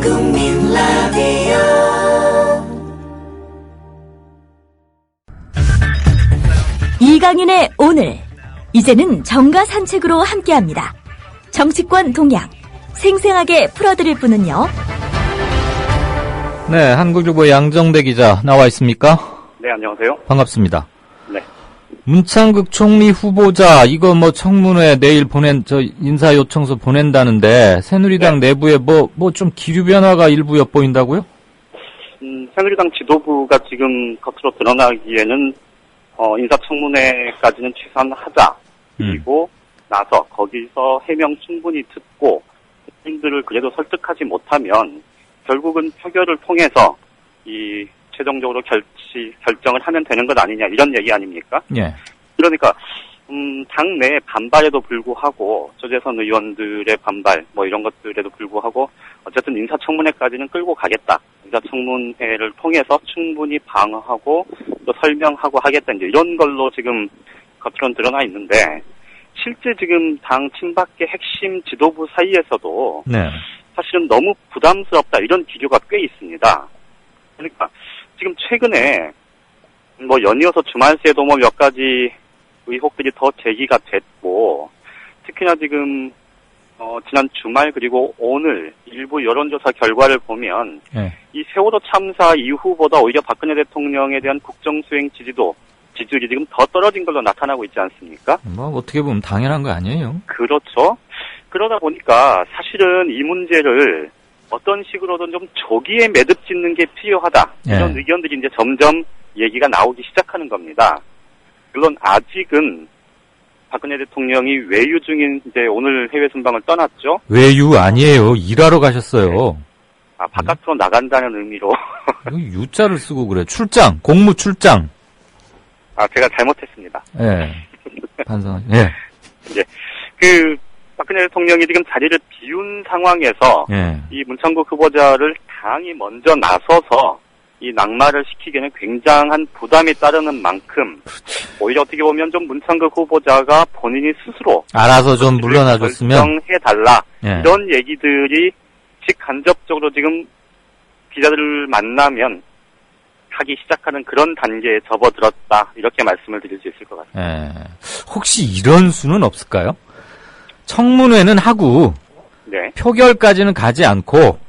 국민 라디오 이강윤의 오늘, 이제는 정가 산책으로 함께합니다. 정치권 동향 생생하게 풀어드릴 분은요. 네, 한국일보 양정대 기자 나와 있습니까? 네, 안녕하세요. 반갑습니다. 네. 문창극 총리 후보자, 이거 청문회 내일 인사 요청서 보낸다는데, 새누리당 네. 내부에 좀 기류 변화가 일부 엿보인다고요? 새누리당 지도부가 지금 겉으로 드러나기에는, 인사청문회까지는 최소한하자. 그리고 나서 거기서 해명 충분히 듣고, 국민들을 그래도 설득하지 못하면, 결국은 표결을 통해서 최종적으로 결정을 하면 되는 것 아니냐, 이런 얘기 아닙니까? 예. 그러니까, 당내 반발에도 불구하고, 조재선 의원들의 반발, 이런 것들에도 불구하고, 어쨌든 인사청문회까지는 끌고 가겠다. 인사청문회를 통해서 충분히 방어하고, 또 설명하고 하겠다. 이제 이런 걸로 지금 겉으로는 드러나 있는데, 실제 지금 당 친박계 핵심 지도부 사이에서도, 네. 사실은 너무 부담스럽다. 이런 기류가 꽤 있습니다. 그러니까, 지금 최근에, 연이어서 주말 새도 몇 가지 의혹들이 더 제기가 됐고, 특히나 지금, 지난 주말 그리고 오늘 일부 여론조사 결과를 보면, 네. 이 세월호 참사 이후보다 오히려 박근혜 대통령에 대한 국정수행 지지율이 지금 더 떨어진 걸로 나타나고 있지 않습니까? 어떻게 보면 당연한 거 아니에요? 그렇죠. 그러다 보니까 사실은 이 문제를 어떤 식으로든 좀 조기에 매듭 짓는 게 필요하다. 이런 네. 의견들이 이제 점점 얘기가 나오기 시작하는 겁니다. 물론 아직은 박근혜 대통령이 외유 중인 이제 오늘 해외 순방을 떠났죠. 외유 아니에요. 일하러 가셨어요. 아, 바깥으로 나간다는 의미로. U자를 쓰고 그래. 출장, 공무 출장. 아, 제가 잘못했습니다. 예. 반성. 예. 이제 박근혜 대통령이 지금 자리를 비운 상황에서 예. 이 문창국 후보자를 당이 먼저 나서서 이 낙마를 시키기에는 굉장한 부담이 따르는 만큼 오히려 어떻게 보면 좀 문창국 후보자가 본인이 스스로 알아서 좀 물러나줬으면 결정해달라. 예. 이런 얘기들이 직간접적으로 지금 기자들을 만나면 하기 시작하는 그런 단계에 접어들었다. 이렇게 말씀을 드릴 수 있을 것 같습니다. 예. 혹시 이런 수는 없을까요? 청문회는 하고 네. 표결까지는 가지 않고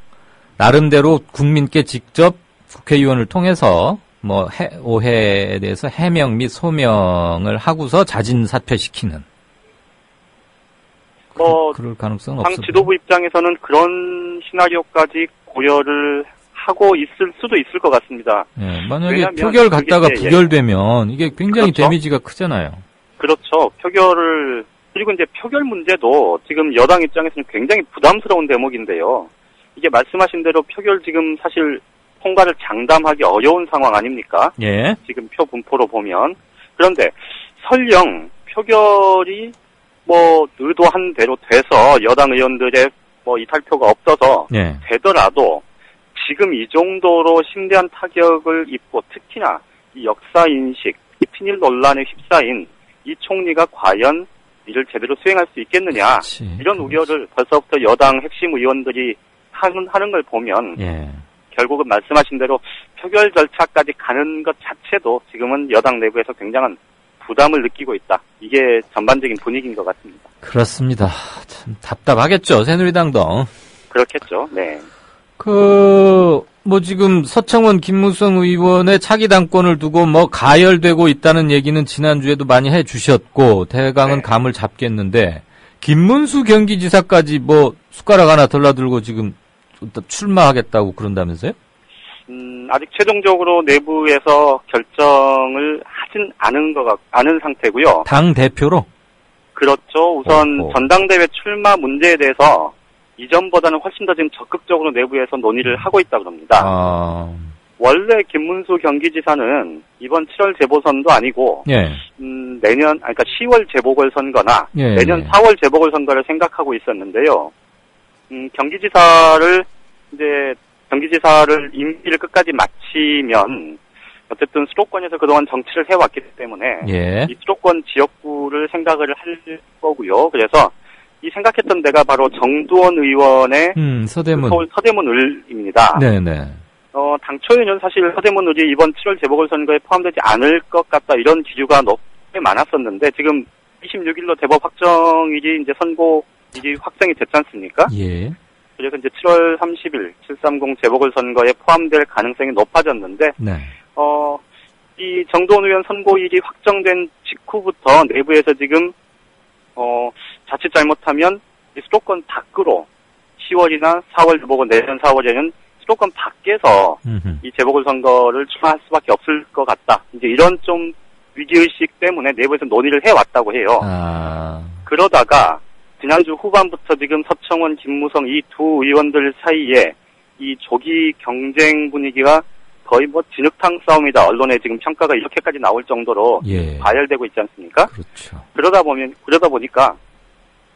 나름대로 국민께 직접 국회의원을 통해서 오해에 대해서 해명 및 소명을 하고서 자진 사퇴시키는 그럴 가능성은 당 없습니다. 지도부 입장에서는 그런 시나리오까지 고려를 하고 있을 수도 있을 것 같습니다. 예, 만약에 표결 갔다가 부결되면 이게 굉장히 그렇죠. 데미지가 크잖아요. 그렇죠. 그리고 이제 표결 문제도 지금 여당 입장에서는 굉장히 부담스러운 대목인데요. 이게 말씀하신 대로 표결 지금 사실 통과를 장담하기 어려운 상황 아닙니까? 예. 지금 표 분포로 보면. 그런데 설령 표결이 의도한 대로 돼서 여당 의원들의 이탈표가 없어서 예. 되더라도 지금 이 정도로 심대한 타격을 입고 특히나 이 역사인식, 이 친일 논란에 휩싸인 이 총리가 과연 이를 제대로 수행할 수 있겠느냐. 그렇지. 이런 우려를 벌써부터 여당 핵심 의원들이 하는 걸 보면 예. 결국은 말씀하신 대로 표결 절차까지 가는 것 자체도 지금은 여당 내부에서 굉장한 부담을 느끼고 있다. 이게 전반적인 분위기인 것 같습니다. 그렇습니다. 참 답답하겠죠. 새누리당도. 그렇겠죠. 네. 지금 서청원 김무성 의원의 차기 당권을 두고 가열되고 있다는 얘기는 지난주에도 많이 해 주셨고, 대강은 네. 감을 잡겠는데, 김문수 경기지사까지 숟가락 하나 덜라들고 지금 출마하겠다고 그런다면서요? 아직 최종적으로 내부에서 결정을 하진 않은 상태고요. 당 대표로? 그렇죠. 우선 전당대회 출마 문제에 대해서 이전보다는 훨씬 더 지금 적극적으로 내부에서 논의를 하고 있다고 합니다. 원래 김문수 경기지사는 이번 7월 재보선도 아니고 예. 그러니까 10월 재보궐선거나 예. 내년 4월 재보궐선거를 생각하고 있었는데요. 경기지사를 임기를 끝까지 마치면 어쨌든 수도권에서 그동안 정치를 해왔기 때문에 예. 이 수도권 지역구를 생각을 할 거고요. 그래서 이 생각했던 데가 바로 정두원 의원의 서대문. 서울 서대문을입니다. 네네. 당초에는 사실 서대문을이 이번 7월 재보궐선거에 포함되지 않을 것 같다 이런 기류가 꽤 많았었는데 지금 26일로 대법 확정일이 이제 선고일이 확정이 됐지 않습니까? 예. 그래서 이제 7월 30일 730 재보궐선거에 포함될 가능성이 높아졌는데, 네. 이 정도원 의원 선고일이 확정된 직후부터 내부에서 지금, 자칫 잘못하면 이 수도권 밖으로 10월이나 4월 재보궐, 내년 4월에는 수도권 밖에서 이 재보궐선거를 출마할 수밖에 없을 것 같다. 이제 이런 좀 위기의식 때문에 내부에서 논의를 해왔다고 해요. 그러다가 지난주 후반부터 지금 서청원, 김무성 이 두 의원들 사이에 이 조기 경쟁 분위기가 거의 뭐 진흙탕 싸움이다. 언론에 지금 평가가 이렇게까지 나올 정도로 예. 과열되고 있지 않습니까? 그렇죠. 그러다 보니까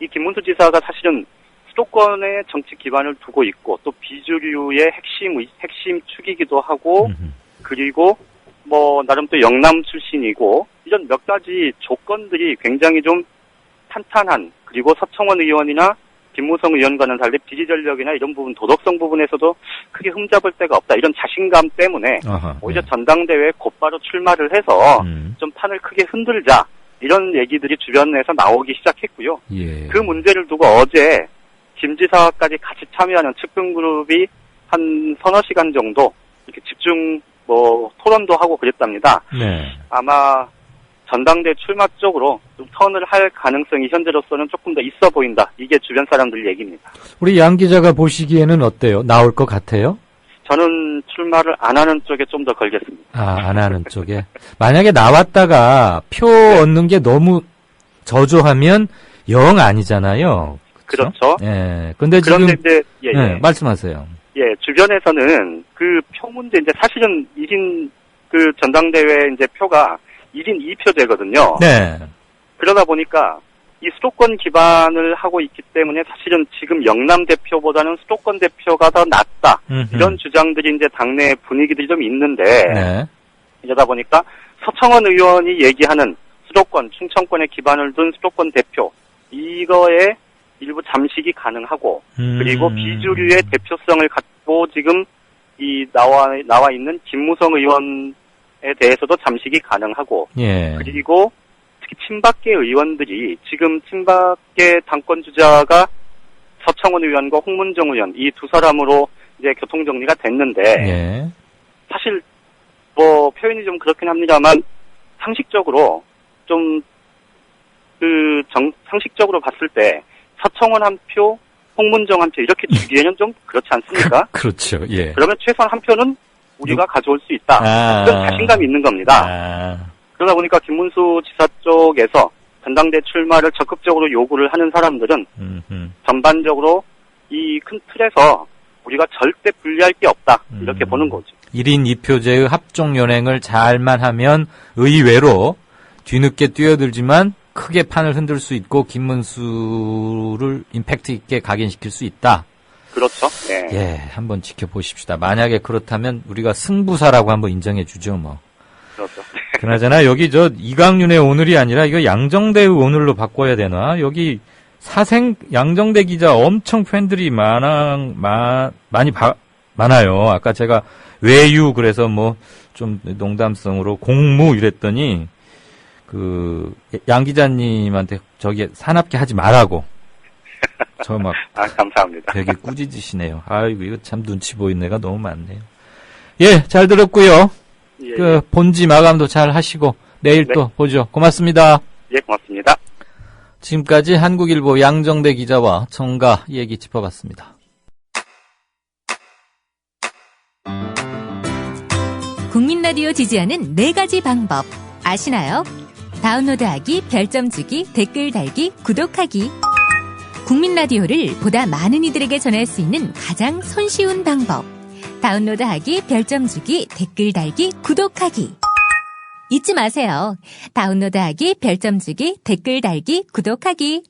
이 김문수 지사가 사실은 수도권의 정치 기반을 두고 있고 또 비주류의 핵심 축이기도 하고 그리고 뭐 나름 또 영남 출신이고 이런 몇 가지 조건들이 굉장히 좀 탄탄한 그리고 서청원 의원이나 김무성 의원과는 달리 비리 전력이나 이런 부분 도덕성 부분에서도 크게 흠잡을 데가 없다 이런 자신감 때문에 오히려 전당대회에 곧바로 출마를 해서 좀 판을 크게 흔들자 이런 얘기들이 주변에서 나오기 시작했고요. 예. 그 문제를 두고 어제 김 지사까지 같이 참여하는 측근그룹이 한 서너 시간 정도 이렇게 집중 토론도 하고 그랬답니다. 네. 아마 전당대 출마 쪽으로 좀 턴을 할 가능성이 현재로서는 조금 더 있어 보인다. 이게 주변 사람들 얘기입니다. 우리 양 기자가 보시기에는 어때요? 나올 것 같아요? 저는 출마를 안 하는 쪽에 좀 더 걸겠습니다. 안 하는 쪽에. 만약에 나왔다가 표 얻는 게 너무 저조하면 영 아니잖아요. 그렇죠. 예. 근데 지금 그런데 이제 말씀하세요. 예, 주변에서는 그 표 문제 이제 사실은 1인 그 전당대회 이제 표가 1인 2표제거든요. 네. 그러다 보니까 이 수도권 기반을 하고 있기 때문에 사실은 지금 영남 대표보다는 수도권 대표가 더 낫다. 이런 주장들이 이제 당내 분위기들이 좀 있는데 네. 이러다 보니까 서청원 의원이 얘기하는 수도권, 충청권에 기반을 둔 수도권 대표 이거에 일부 잠식이 가능하고 그리고 비주류의 대표성을 갖고 지금 이 나와 있는 김무성 의원에 대해서도 잠식이 가능하고 예. 그리고 특히 친박계 의원들이 지금 친박계 당권 주자가 서청원 의원과 홍문정 의원 이 두 사람으로 이제 교통 정리가 됐는데 예. 사실 뭐 표현이 좀 그렇긴 합니다만 상식적으로 좀 상식적으로 봤을 때 서청원 한 표, 홍문정 한 표 이렇게 주기에는 좀 그렇지 않습니까? 그렇죠. 예. 그러면 최소한 한 표는 우리가 가져올 수 있다. 그런 자신감이 있는 겁니다. 그러다 보니까 김문수 지사 쪽에서 전당대 출마를 적극적으로 요구를 하는 사람들은 전반적으로 이 큰 틀에서 우리가 절대 불리할 게 없다. 이렇게 보는 거죠. 1인 2표제의 합종 연행을 잘만 하면 의외로 뒤늦게 뛰어들지만 크게 판을 흔들 수 있고 김문수를 임팩트 있게 각인시킬 수 있다. 그렇죠. 네. 예, 한번 지켜보십시다. 만약에 그렇다면 우리가 승부사라고 한번 인정해 주죠, 뭐. 그렇죠. 그나저나 여기 이강윤의 오늘이 아니라 이거 양정대의 오늘로 바꿔야 되나? 여기 사생 양정대 기자 엄청 팬들이 많아요. 아까 제가 외유 그래서 뭐 좀 농담성으로 공무 이랬더니 양 기자님한테 저기 사납게 하지 말라고. 저 막. 감사합니다. 되게 꾸짖으시네요. 아이고, 이거 참 눈치 보이는 애가 너무 많네요. 예, 잘 들었고요. 예. 본지 마감도 잘 하시고, 내일 또 보죠. 고맙습니다. 예, 고맙습니다. 지금까지 한국일보 양정대 기자와 정가 얘기 짚어봤습니다. 국민라디오 지지하는 4가지 방법 아시나요? 다운로드하기, 별점 주기, 댓글 달기, 구독하기. 국민라디오를 보다 많은 이들에게 전할 수 있는 가장 손쉬운 방법. 다운로드하기, 별점 주기, 댓글 달기, 구독하기. 잊지 마세요. 다운로드하기, 별점 주기, 댓글 달기, 구독하기.